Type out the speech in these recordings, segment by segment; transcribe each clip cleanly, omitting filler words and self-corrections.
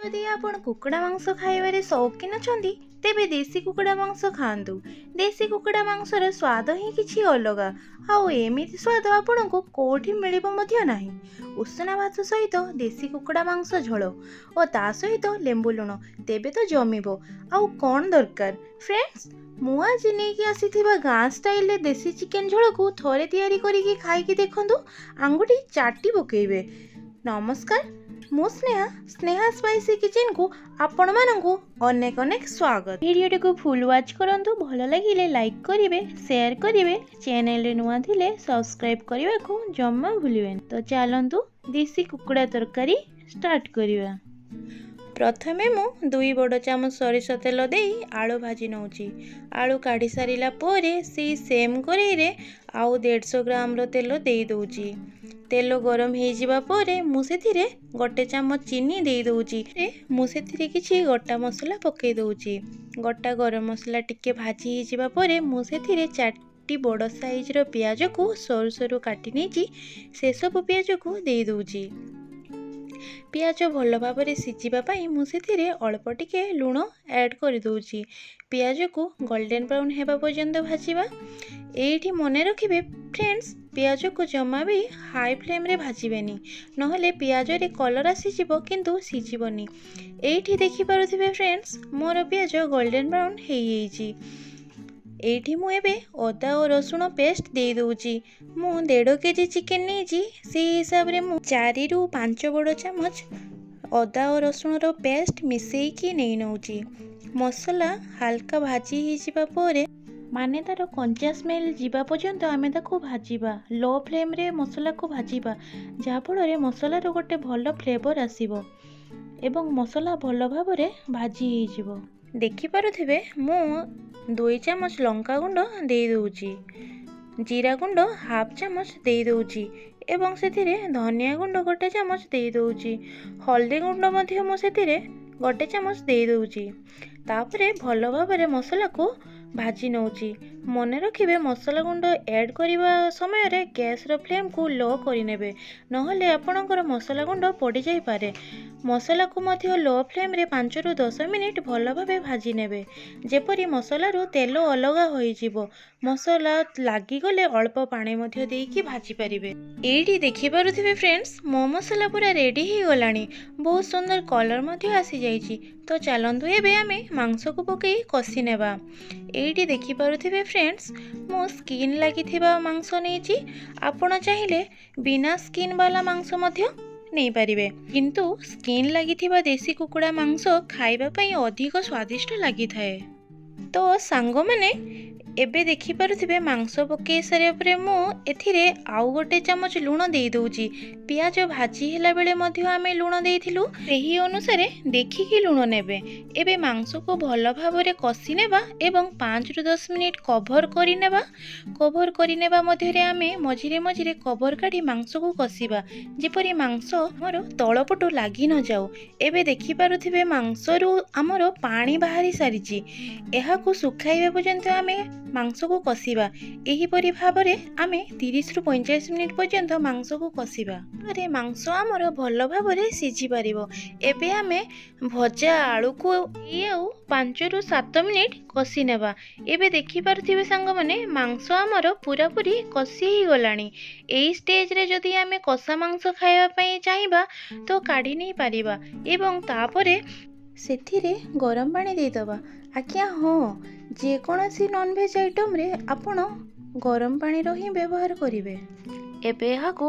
ଯଦି ଆପଣ କୁକୁଡ଼ା ମାଂସ ଖାଇବାରେ ଶୌକିନ ଅଛନ୍ତି ତେବେ ଦେଶୀ କୁକୁଡ଼ା ମାଂସ ଖାଆନ୍ତୁ। ଦେଶୀ କୁକୁଡ଼ା ମାଂସର ସ୍ୱାଦ ହିଁ କିଛି ଅଲଗା, ଆଉ ଏମିତି ସ୍ୱାଦ ଆପଣଙ୍କୁ କେଉଁଠି ମିଳିବ ମଧ୍ୟ ନାହିଁ। ଉଷୁନା ଭାତ ସହିତ ଦେଶୀ କୁକୁଡ଼ା ମାଂସ ଝୋଳ ଓ ତା ସହିତ ଲେମ୍ବୁ ଲୁଣ, ତେବେ ତ ଜମିବ। ଆଉ କ'ଣ ଦରକାର ଫ୍ରେଣ୍ଡସ୍, ମୁଁ ଆଜି ନେଇକି ଆସିଥିବା ଗାଁ ଷ୍ଟାଇଲରେ ଦେଶୀ ଚିକେନ୍ ଝୋଳକୁ ଥରେ ତିଆରି କରିକି ଖାଇକି ଦେଖନ୍ତୁ, ଆଙ୍ଗୁଠି ଚାଟି ପକେଇବେ। ନମସ୍କାର, ମୁଁ ସ୍ନେହା ସ୍ପାଇସି କିଚେନକୁ ଆପଣମାନଙ୍କୁ ଅନେକ ସ୍ୱାଗତ। ଭିଡ଼ିଓଟିକୁ ଫୁଲ୍ ୱାଚ୍ କରନ୍ତୁ। ଭଲ ଲାଗିଲେ ଲାଇକ୍ କରିବେ, ସେୟାର କରିବେ, ଚ୍ୟାନେଲରେ ନୂଆ ଥିଲେ ସବସ୍କ୍ରାଇବ୍ କରିବାକୁ ଜମା ଭୁଲିବେନି। ତ ଚାଲନ୍ତୁ ଦେଶୀ କୁକୁଡ଼ା ତରକାରୀ ଷ୍ଟାର୍ଟ କରିବା। ପ୍ରଥମେ ମୁଁ 2 ବଡ଼ ଚାମଚ ସୋରିଷ ତେଲ ଦେଇ ଆଳୁ ଭାଜି ନେଉଛି। ଆଳୁ କାଢ଼ି ସାରିଲା ପରେ ସେଇ ସେମ୍ କଡ଼େଇରେ ଆଉ 150 ଗ୍ରାମର ତେଲ ଦେଇ ଦେଉଛି। ତେଲ ଗରମ ହେଇଯିବା ପରେ ମୁଁ ସେଥିରେ 1 ଚାମଚ ଚିନି ଦେଇ ଦେଉଛି। ମୁଁ ସେଥିରେ କିଛି ଗୋଟା ମସଲା ପକାଇ ଦେଉଛି। ଗୋଟା ଗରମ ମସଲା ଟିକେ ଭାଜି ହେଇଯିବା ପରେ ମୁଁ ସେଥିରେ 4ଟି ବଡ଼ ସାଇଜର ପିଆଜକୁ ସରୁ ସରୁ କାଟି ନେଇଛି, ସେସବୁ ପିଆଜକୁ ଦେଇ ଦେଉଛି। ପିଆଜ ଭଲ ଭାବରେ ସିଝିବା ପାଇଁ ମୁଁ ସେଥିରେ ଅଳ୍ପ ଟିକେ ଲୁଣ ଆଡ଼୍ କରିଦେଉଛି। ପିଆଜକୁ ଗୋଲ୍ଡେନ ବ୍ରାଉନ୍ ହେବା ପର୍ଯ୍ୟନ୍ତ ଭାଜିବା। ଏଇଠି ମନେ ରଖିବେ ଫ୍ରେଣ୍ଡସ୍, ପିଆଜକୁ ଜମା ବି ହାଇ ଫ୍ଲେମ୍ରେ ଭାଜିବେନି, ନହେଲେ ପିଆଜରେ କଲର୍ ଆସିଯିବ କିନ୍ତୁ ସିଝିବନି। ଏଇଠି ଦେଖିପାରୁଥିବେ ଫ୍ରେଣ୍ଡସ୍, ମୋର ପିଆଜ ଗୋଲ୍ଡେନ ବ୍ରାଉନ୍ ହେଇଯାଇଛି। ଏଇଠି ମୁଁ ଏବେ ଅଦା ଓ ରସୁଣ ପେଷ୍ଟ ଦେଇ ଦେଉଛି। ମୁଁ 1.5 କେଜି ଚିକେନ୍ ନେଇଛି, ସେଇ ହିସାବରେ ମୁଁ 4ରୁ 5 ବଡ଼ ଚାମଚ ଅଦା ଓ ରସୁଣର ପେଷ୍ଟ ମିଶେଇକି ନେଇ ନେଉଛି। ମସଲା ହାଲକା ଭାଜି ହେଇଯିବା ପରେ, ମାନେ ତାର କଞ୍ଚା ସ୍ମେଲ୍ ଯିବା ପର୍ଯ୍ୟନ୍ତ ଆମେ ତାକୁ ଭାଜିବା। ଲୋ ଫ୍ଲେମ୍ରେ ମସଲାକୁ ଭାଜିବା, ଯାହାଫଳରେ ମସଲାର ଗୋଟେ ଭଲ ଫ୍ଲେଭର୍ ଆସିବ ଏବଂ ମସଲା ଭଲ ଭାବରେ ଭାଜି ହେଇଯିବ। ଦେଖିପାରୁଥିବେ ମୁଁ 2 ଚାମଚ ଲଙ୍କାଗୁଣ୍ଡ ଦେଇ ଦେଉଛି, ଜିରା ଗୁଣ୍ଡ ହାଫ୍ ଚାମଚ ଦେଇ ଦେଉଛି ଏବଂ ସେଥିରେ ଧନିଆ ଗୁଣ୍ଡ 1 ଚାମଚ ଦେଇ ଦେଉଛି। ହଳଦୀ ଗୁଣ୍ଡ ମଧ୍ୟ ମୁଁ ସେଥିରେ 1 ଚାମଚ ଦେଇ ଦେଉଛି। ତାପରେ ଭଲ ଭାବରେ ମସଲାକୁ ଭାଜି ନେଉଛି। ମନେ ରଖିବେ, ମସଲା ଗୁଣ୍ଡ ଆଡ଼୍ କରିବା ସମୟରେ ଗ୍ୟାସ୍ର ଫ୍ଲେମ୍କୁ ଲୋ କରିନେବେ, ନହେଲେ ଆପଣଙ୍କର ମସଲା ଗୁଣ୍ଡ ପୋଡ଼ିଯାଇପାରେ। ମସଲାକୁ ମଧ୍ୟ ଲୋ ଫ୍ଲେମ୍ରେ 5ରୁ 10 ମିନିଟ୍ ଭଲ ଭାବେ ଭାଜି ନେବେ, ଯେପରି ମସଲାରୁ ତେଲ ଅଲଗା ହୋଇଯିବ। ମସଲା ଲାଗିଗଲେ ଅଳ୍ପ ପାଣି ମଧ୍ୟ ଦେଇକି ଭାଜି ପାରିବେ। ଏଇଠି ଦେଖିପାରୁଥିବେ ଫ୍ରେଣ୍ଡସ୍, ମୋ ମସଲା ପୁରା ରେଡ଼ି ହେଇଗଲାଣି, ବହୁତ ସୁନ୍ଦର କଲର୍ ମଧ୍ୟ ଆସିଯାଇଛି। ତ ଚାଲନ୍ତୁ ଏବେ ଆମେ ମାଂସକୁ ପକାଇ କଷି ନେବା। ଏଇଠି ଦେଖିପାରୁଥିବେ ଫ୍ରେଣ୍ଡସ୍, ମୁଁ ସ୍କିନ୍ ଲାଗିଥିବା ମାଂସ ନେଇଛି। ଆପଣ ଚାହିଁଲେ ବିନା ସ୍କିନ୍ ବାଲା ମାଂସ ମଧ୍ୟ ନେଇପାରିବେ, କିନ୍ତୁ ସ୍କିନ୍ ଲାଗିଥିବା ଦେଶୀ କୁକୁଡ଼ା ମାଂସ ଖାଇବା ପାଇଁ ଅଧିକ ସ୍ୱାଦିଷ୍ଟ ଲାଗିଥାଏ। ତ ସାଙ୍ଗମାନେ, ଏବେ ଦେଖିପାରୁଥିବେ ମାଂସ ପକାଇ ସାରିବା ପରେ ମୁଁ ଏଥିରେ ଆଉ 1 ଚାମଚ ଲୁଣ ଦେଇ ଦେଉଛି। ପିଆଜ ଭାଜି ହେଲା ବେଳେ ମଧ୍ୟ ଆମେ ଲୁଣ ଦେଇଥିଲୁ, ସେହି ଅନୁସାରେ ଦେଖିକି ଲୁଣ ନେବେ। ଏବେ ମାଂସକୁ ଭଲ ଭାବରେ କଷି ନେବା ଏବଂ 5ରୁ 10 ମିନିଟ୍ କଭର୍ କରିନେବା। କଭର୍ କରିନେବା ମଧ୍ୟରେ ଆମେ ମଝିରେ ମଝିରେ କଭର୍ କାଢ଼ି ମାଂସକୁ କଷିବା, ଯେପରି ମାଂସ ଆମର ତଳପଟୁ ଲାଗି ନଯାଉ। ଏବେ ଦେଖିପାରୁଥିବେ ମାଂସରୁ ଆମର ପାଣି ବାହାରି ସାରିଛି। ଏହାକୁ ଶୁଖାଇବା ପର୍ଯ୍ୟନ୍ତ ଆମେ ମାଂସକୁ କଷିବା। ଏହିପରି ଭାବରେ ଆମେ 30ରୁ 45 ମିନିଟ୍ ପର୍ଯ୍ୟନ୍ତ ମାଂସକୁ କଷିବା। ପରେ ମାଂସ ଆମର ଭଲ ଭାବରେ ସିଝି ପାରିବ। ଏବେ ଆମେ ଭଜା ଆଳୁକୁ ଆଉ 5ରୁ 7 ମିନିଟ୍ କଷି ନେବା। ଏବେ ଦେଖିପାରୁଥିବେ ସାଙ୍ଗମାନେ, ମାଂସ ଆମର ପୁରାପୁରି କଷି ହେଇଗଲାଣି। ଏଇ ଷ୍ଟେଜ୍ରେ ଯଦି ଆମେ କଷା ମାଂସ ଖାଇବା ପାଇଁ ଚାହିଁବା ତ କାଢ଼ି ନେଇ ପାରିବା ଏବଂ ତାପରେ ସେଥିରେ ଗରମ ପାଣି ଦେଇଦେବା। ଆଜ୍ଞା ହଁ, ଯେକୌଣସି ନନ୍ଭେଜ୍ ଆଇଟମ୍ରେ ଆପଣ ଗରମ ପାଣିର ହିଁ ବ୍ୟବହାର କରିବେ। ଏବେ ଏହାକୁ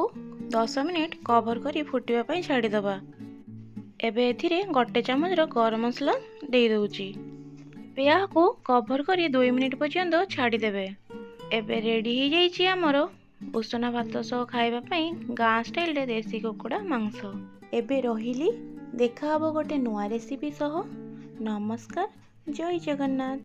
10 ମିନିଟ୍ କଭର୍ କରି ଫୁଟିବା ପାଇଁ ଛାଡ଼ିଦେବା। ଏବେ ଏଥିରେ 1 ଚାମଚର ଗରମ ମସଲା ଦେଇ ଦେଉଛି। ଏବେ ଏହାକୁ କଭର୍ କରି 2 ମିନିଟ୍ ପର୍ଯ୍ୟନ୍ତ ଛାଡ଼ିଦେବେ। ଏବେ ରେଡ଼ି ହେଇଯାଇଛି ଆମର ଉଷୁନା ଭାତ ସହ ଖାଇବା ପାଇଁ ଗାଁ ଷ୍ଟାଇଲରେ ଦେଶୀ କୁକୁଡ଼ା ମାଂସ। ଏବେ ରହିଲି, ଦେଖା ହେବ ଗୋଟେ ନୂଆ ରେସିପି ସହ। ନମସ୍କାର, ଜୟ ଜଗନ୍ନାଥ।